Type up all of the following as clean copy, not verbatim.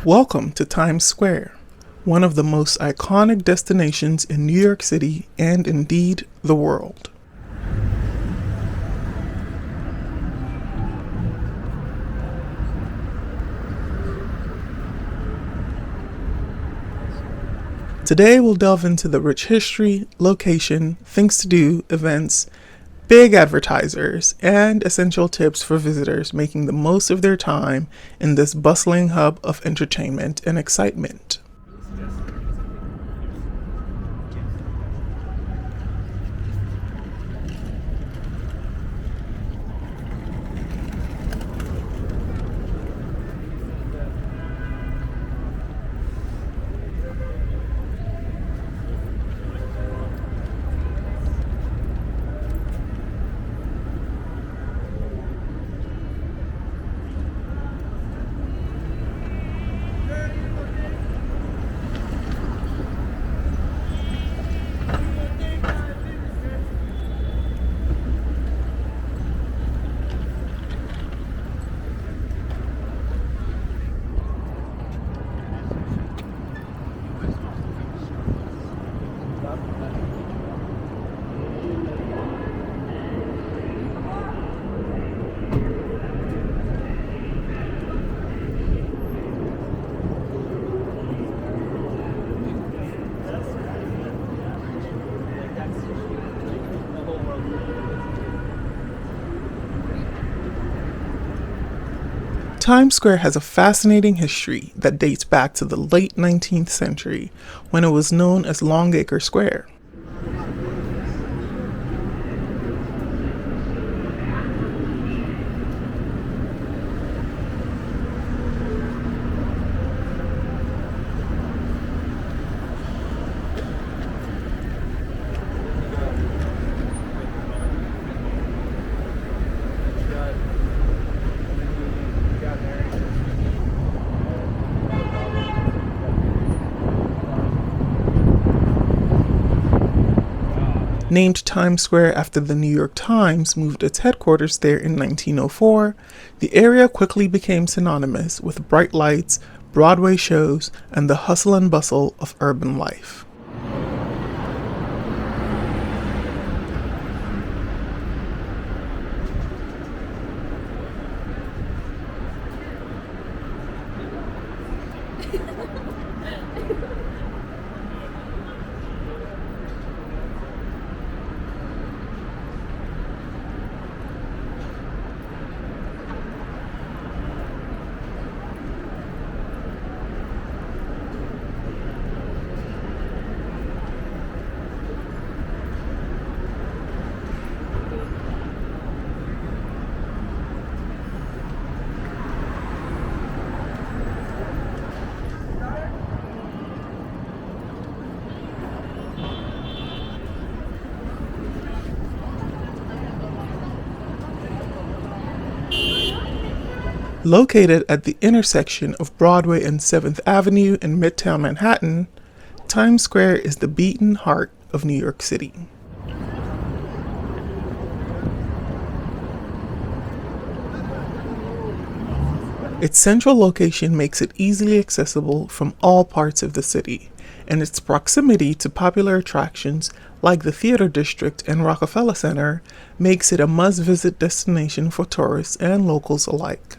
Welcome to Times Square, one of the most iconic destinations in New York City and indeed the world. Today we'll delve into the rich history, location, things to do, events, big advertisers, and essential tips for visitors making the most of their time in this bustling hub of entertainment and excitement. Times Square has a fascinating history that dates back to the late 19th century, when it was known as Longacre Square. Named Times Square after the New York Times moved its headquarters there in 1904, the area quickly became synonymous with bright lights, Broadway shows, and the hustle and bustle of urban life. Located at the intersection of Broadway and 7th Avenue in Midtown Manhattan, Times Square is the beating heart of New York City. Its central location makes it easily accessible from all parts of the city, and its proximity to popular attractions like the Theater District and Rockefeller Center makes it a must-visit destination for tourists and locals alike.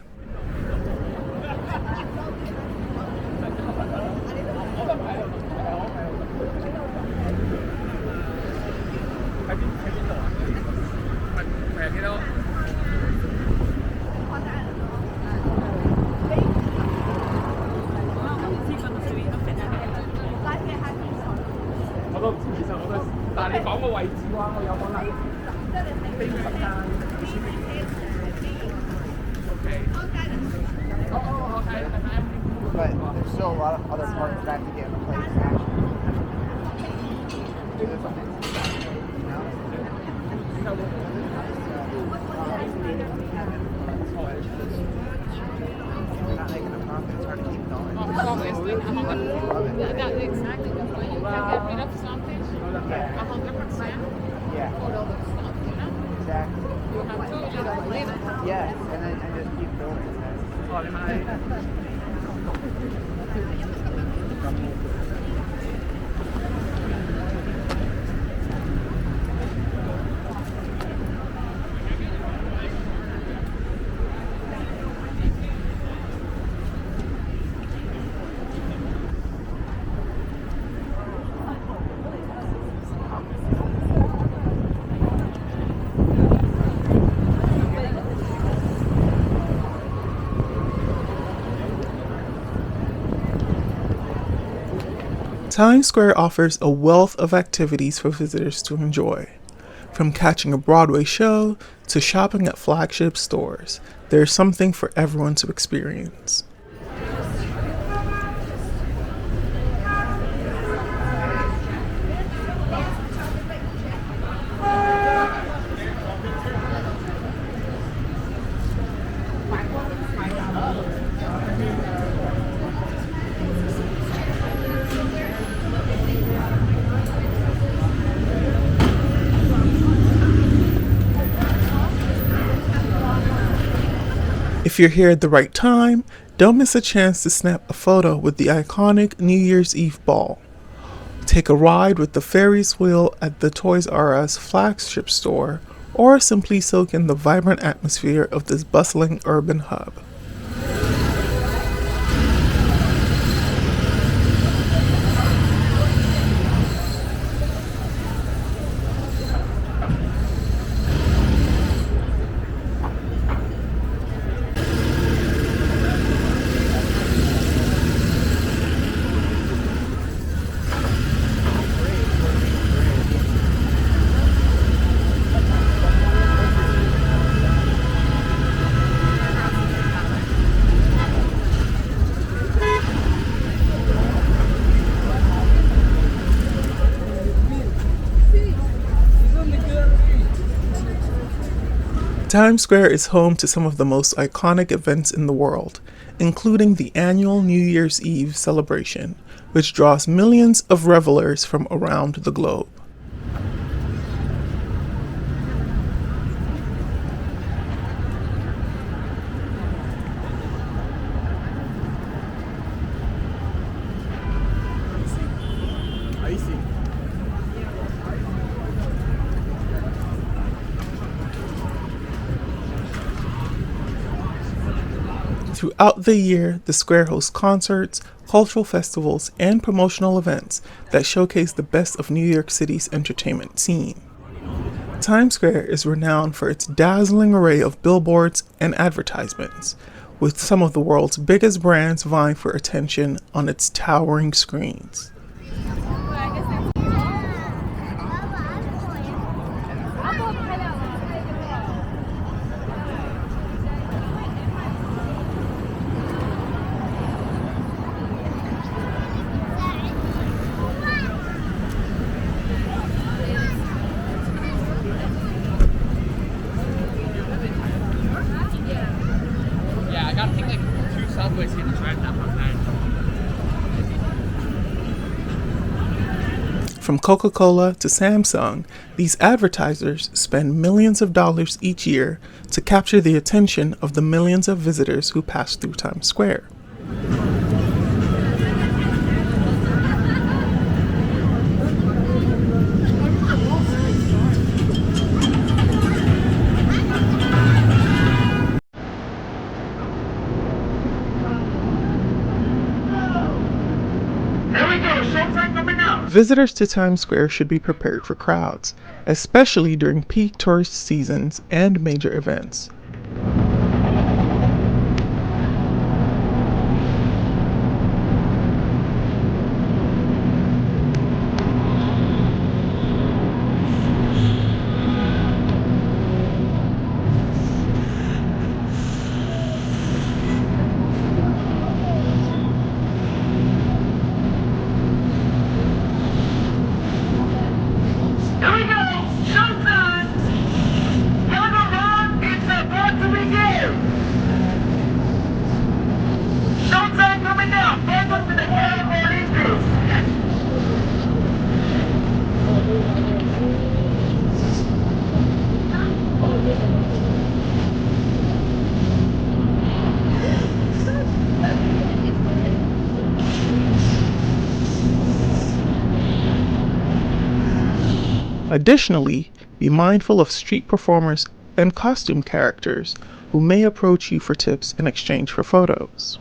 But there's still a lot of other parts back to get in place. Not making a profit, it's hard to keep going. Obviously, that's exactly the point. You can get rid of something 100% Yeah, for all the stuff, you know? exactly. You have to just leave it. Yes, and then just keep building. Times Square offers a wealth of activities for visitors to enjoy. From catching a Broadway show to shopping at flagship stores, there's something for everyone to experience. If you're here at the right time, don't miss a chance to snap a photo with the iconic New Year's Eve ball. Take a ride with the Ferris wheel at the Toys R Us flagship store, or simply soak in the vibrant atmosphere of this bustling urban hub. Times Square is home to some of the most iconic events in the world, including the annual New Year's Eve celebration, which draws millions of revelers from around the globe. Throughout the year, the square hosts concerts, cultural festivals, and promotional events that showcase the best of New York City's entertainment scene. Times Square is renowned for its dazzling array of billboards and advertisements, with some of the world's biggest brands vying for attention on its towering screens. Yeah, I gotta take like 2 subways here to drive that one night. From Coca-Cola to Samsung, these advertisers spend millions of dollars each year to capture the attention of the millions of visitors who pass through Times Square. Visitors to Times Square should be prepared for crowds, especially during peak tourist seasons and major events. Additionally, be mindful of street performers and costume characters who may approach you for tips in exchange for photos.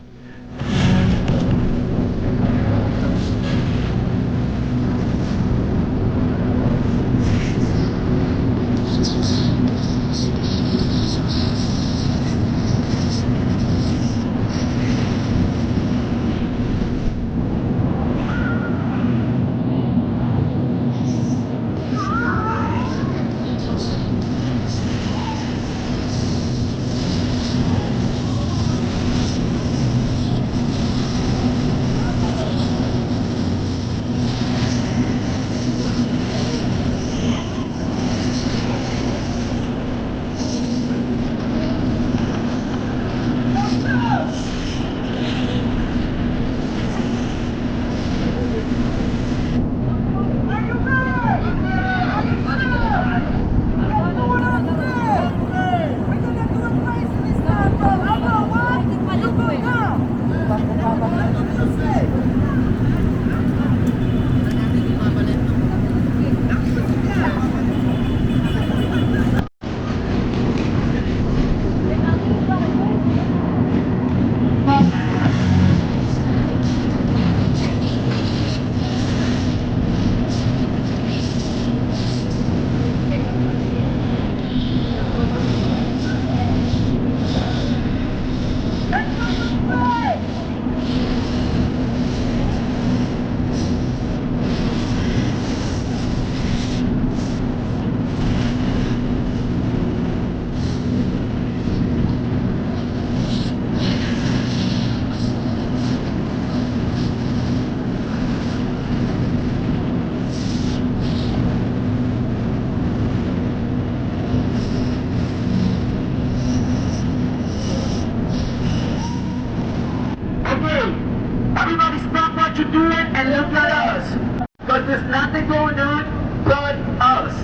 Everybody stop what you're doing and look at us. Because there's nothing going on but us.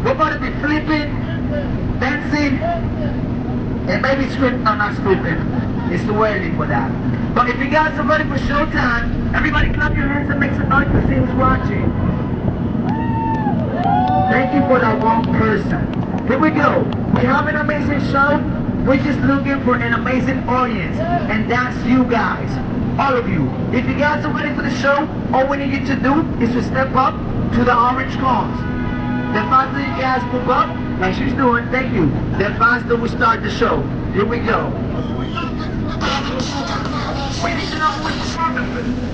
We're going to be flipping, dancing, and maybe stripping. No, not stripping. It's too early for that. But if you guys are ready for showtime, everybody clap your hands and make some noise to see who's watching. Thank you for that one person. Here we go. We have an amazing show. We're just looking for an amazing audience. And that's you guys. All of you. If you guys are ready for the show, all we need you to do is to step up to the orange cones. The faster you guys move up, like she's doing, thank you, the faster we start the show. Here we go. We need to know who is performing.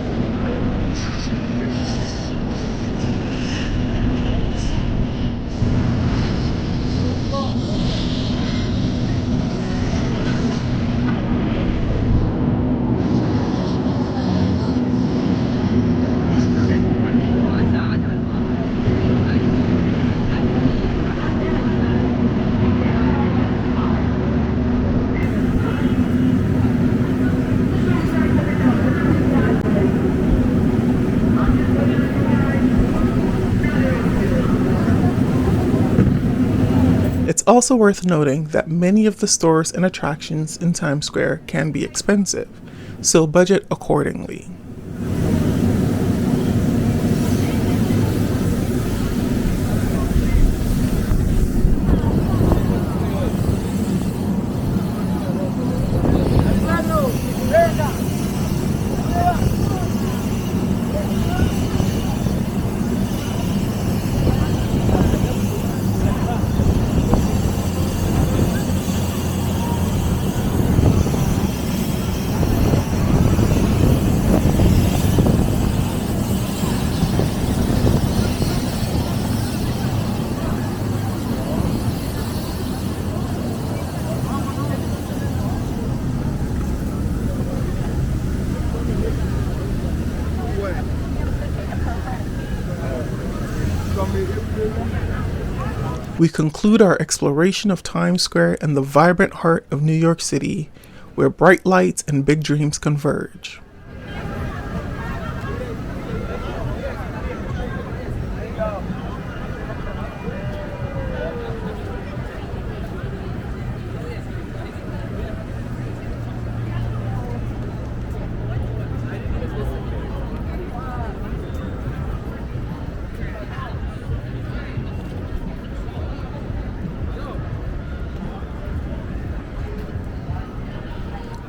It's also worth noting that many of the stores and attractions in Times Square can be expensive, so budget accordingly. We conclude our exploration of Times Square and the vibrant heart of New York City, where bright lights and big dreams converge.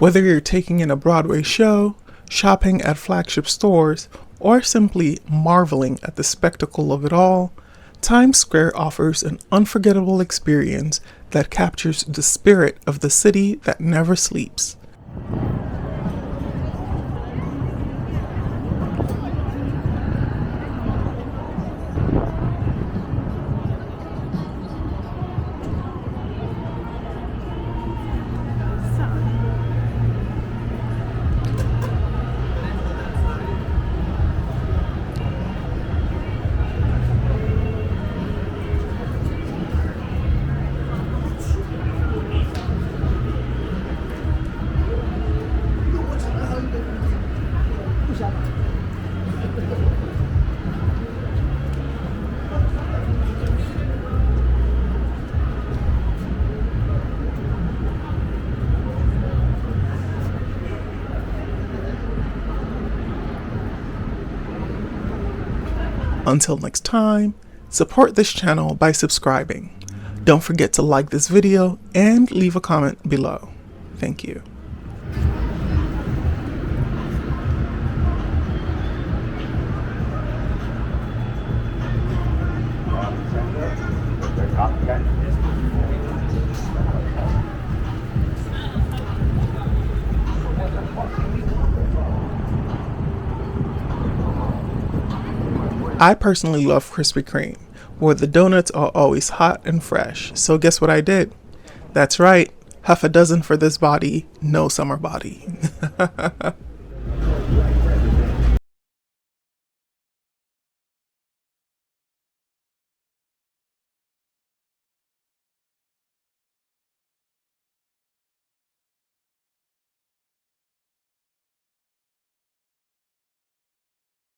Whether you're taking in a Broadway show, shopping at flagship stores, or simply marveling at the spectacle of it all, Times Square offers an unforgettable experience that captures the spirit of the city that never sleeps. Until next time, support this channel by subscribing. Don't forget to like this video and leave a comment below. Thank you. I personally love Krispy Kreme, where the donuts are always hot and fresh. So guess what I did? That's right, half a dozen for this body, no summer body.